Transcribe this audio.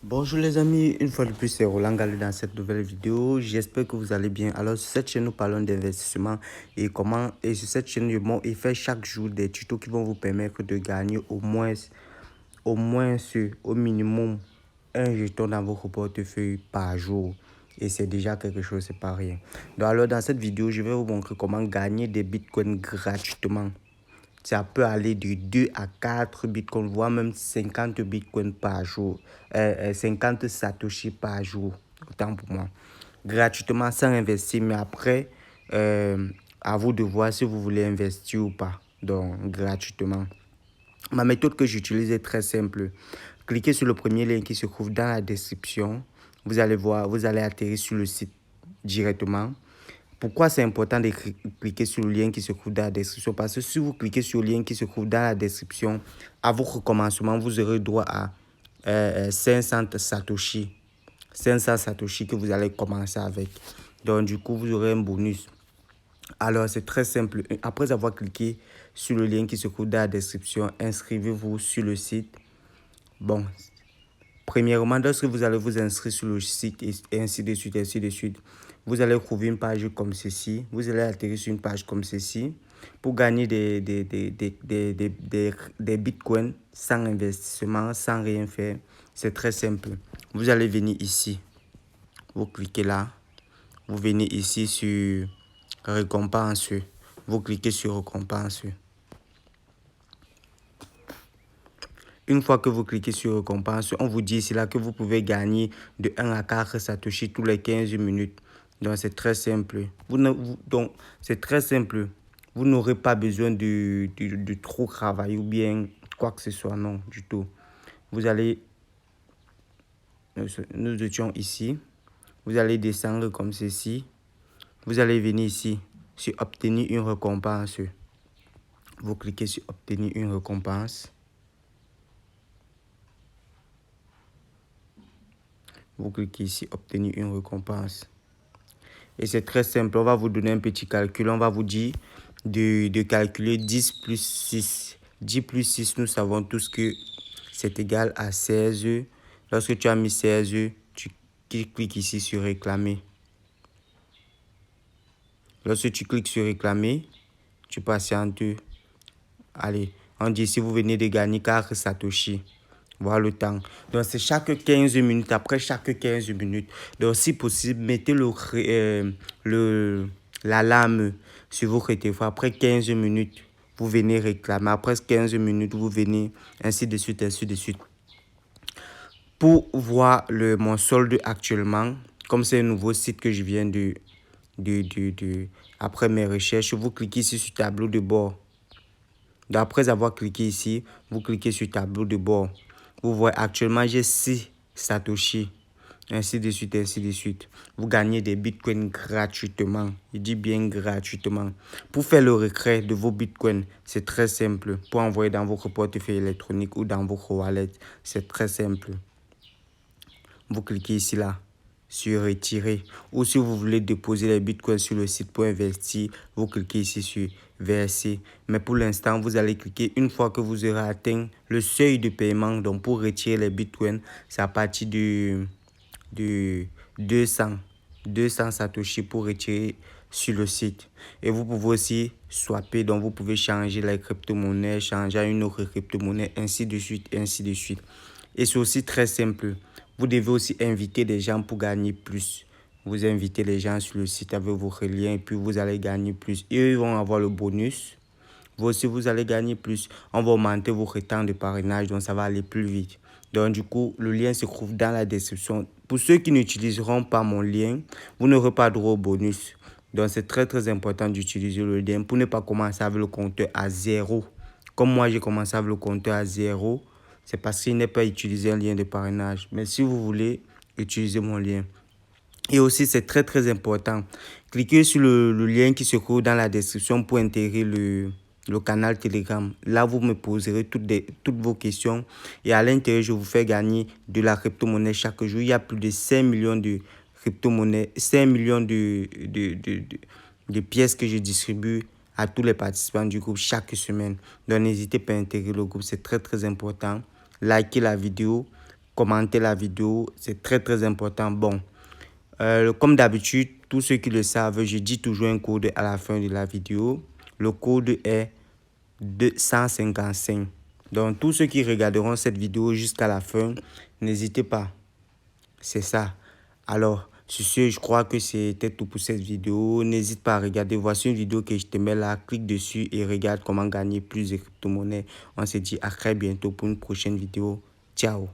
Bonjour les amis, une fois de plus c'est Roland Gallo dans cette nouvelle vidéo. J'espère que vous allez bien. Alors sur cette chaîne nous parlons d'investissement et sur cette chaîne il fait chaque jour des tutos qui vont vous permettre de gagner au minimum un jeton dans votre portefeuille par jour. Et c'est déjà quelque chose, c'est pas rien. Donc alors dans cette vidéo je vais vous montrer comment gagner des bitcoins gratuitement. Ça peut aller de 2 à 4 bitcoins, voire même 50 bitcoins par jour. 50 satoshi par jour, autant pour moi. Gratuitement, sans investir, mais après, à vous de voir si vous voulez investir ou pas. Donc, gratuitement. Ma méthode que j'utilise est très simple. Cliquez sur le premier lien qui se trouve dans la description. Vous allez voir, vous allez atterrir sur le site directement. Pourquoi c'est important de cliquer sur le lien qui se trouve dans la description? Parce que si vous cliquez sur le lien qui se trouve dans la description, à votre commencement, vous aurez droit à 500 Satoshi. 500 Satoshi que vous allez commencer avec. Donc, du coup, vous aurez un bonus. Alors, c'est très simple. Après avoir cliqué sur le lien qui se trouve dans la description, inscrivez-vous sur le site. Bon, premièrement, lorsque vous allez vous inscrire sur le site et ainsi de suite, vous allez trouver une page comme ceci. Vous allez atterrir sur une page comme ceci pour gagner des bitcoins sans investissement, sans rien faire. C'est très simple. Vous allez venir ici. Vous cliquez là. Vous venez ici sur récompense. Vous cliquez sur récompense. Une fois que vous cliquez sur récompense, on vous dit ici là que vous pouvez gagner de 1 à 4 Satoshi tous les 15 minutes. Donc, c'est très simple. C'est très simple. Vous n'aurez pas besoin de trop travailler ou bien quoi que ce soit. Non, du tout. Vous allez... Nous étions ici. Vous allez descendre comme ceci. Vous allez venir ici sur obtenir une récompense. Vous cliquez sur obtenir une récompense. Vous cliquez ici, obtenir une récompense. Et c'est très simple. On va vous donner un petit calcul. On va vous dire de calculer 10 plus 6. 10 plus 6, nous savons tous que c'est égal à 16. Lorsque tu as mis 16, tu cliques ici sur réclamer. Lorsque tu cliques sur réclamer, tu patientes. Allez, on dit si vous venez de gagner 4 Satoshi. Voilà le temps. Donc, c'est chaque 15 minutes. Après chaque 15 minutes. Donc, si possible, mettez l'alarme sur votre téléphone. Après 15 minutes, vous venez réclamer. Après 15 minutes, vous venez ainsi de suite, ainsi de suite. Pour voir mon solde actuellement, comme c'est un nouveau site que je viens après mes recherches, vous cliquez ici sur tableau de bord. Donc, après avoir cliqué ici, vous cliquez sur tableau de bord. Vous voyez, actuellement, j'ai 6 Satoshi. Ainsi de suite, ainsi de suite. Vous gagnez des bitcoins gratuitement. Je dis bien gratuitement. Pour faire le retrait de vos bitcoins, c'est très simple. Pour envoyer dans votre portefeuille électronique ou dans votre wallet, c'est très simple. Vous cliquez ici là sur retirer, ou si vous voulez déposer les bitcoins sur le site pour investir, vous cliquez ici sur verser. Mais pour l'instant, vous allez cliquer une fois que vous aurez atteint le seuil de paiement. Donc pour retirer les bitcoins, c'est à partir de 200 Satoshi pour retirer sur le site. Et vous pouvez aussi swapper, donc vous pouvez changer la crypto-monnaie, changer à une autre crypto-monnaie, ainsi de suite, ainsi de suite. Et c'est aussi très simple. Vous devez aussi inviter des gens pour gagner plus. Vous invitez les gens sur le site avec votre lien et puis vous allez gagner plus. Et eux, ils vont avoir le bonus. Vous aussi, vous allez gagner plus. On va augmenter votre temps de parrainage, donc ça va aller plus vite. Donc, du coup, le lien se trouve dans la description. Pour ceux qui n'utiliseront pas mon lien, vous n'aurez pas droit au bonus. Donc, c'est très, très important d'utiliser le lien pour ne pas commencer avec le compteur à 0. Comme moi, j'ai commencé avec le compteur à 0. C'est parce qu'il n'est pas utilisé un lien de parrainage. Mais si vous voulez, utilisez mon lien. Et aussi, c'est très, très important. Cliquez sur le lien qui se trouve dans la description pour intégrer le canal Telegram. Là, vous me poserez toutes vos questions. Et à l'intérieur, je vous fais gagner de la crypto-monnaie chaque jour. Il y a plus de 5 millions de crypto-monnaies, 5 millions de pièces que je distribue à tous les participants du groupe chaque semaine. Donc, n'hésitez pas à intégrer le groupe. C'est très, très important. Likez la vidéo, commenter la vidéo. C'est très très important. Bon, comme d'habitude, tous ceux qui le savent, je dis toujours un code à la fin de la vidéo. Le code est 255. Donc, tous ceux qui regarderont cette vidéo jusqu'à la fin, n'hésitez pas. C'est ça. Alors, sur ce, je crois que c'était tout pour cette vidéo. N'hésite pas à regarder. Voici une vidéo que je te mets là. Clique dessus et regarde comment gagner plus de crypto-monnaies. On se dit à très bientôt pour une prochaine vidéo. Ciao.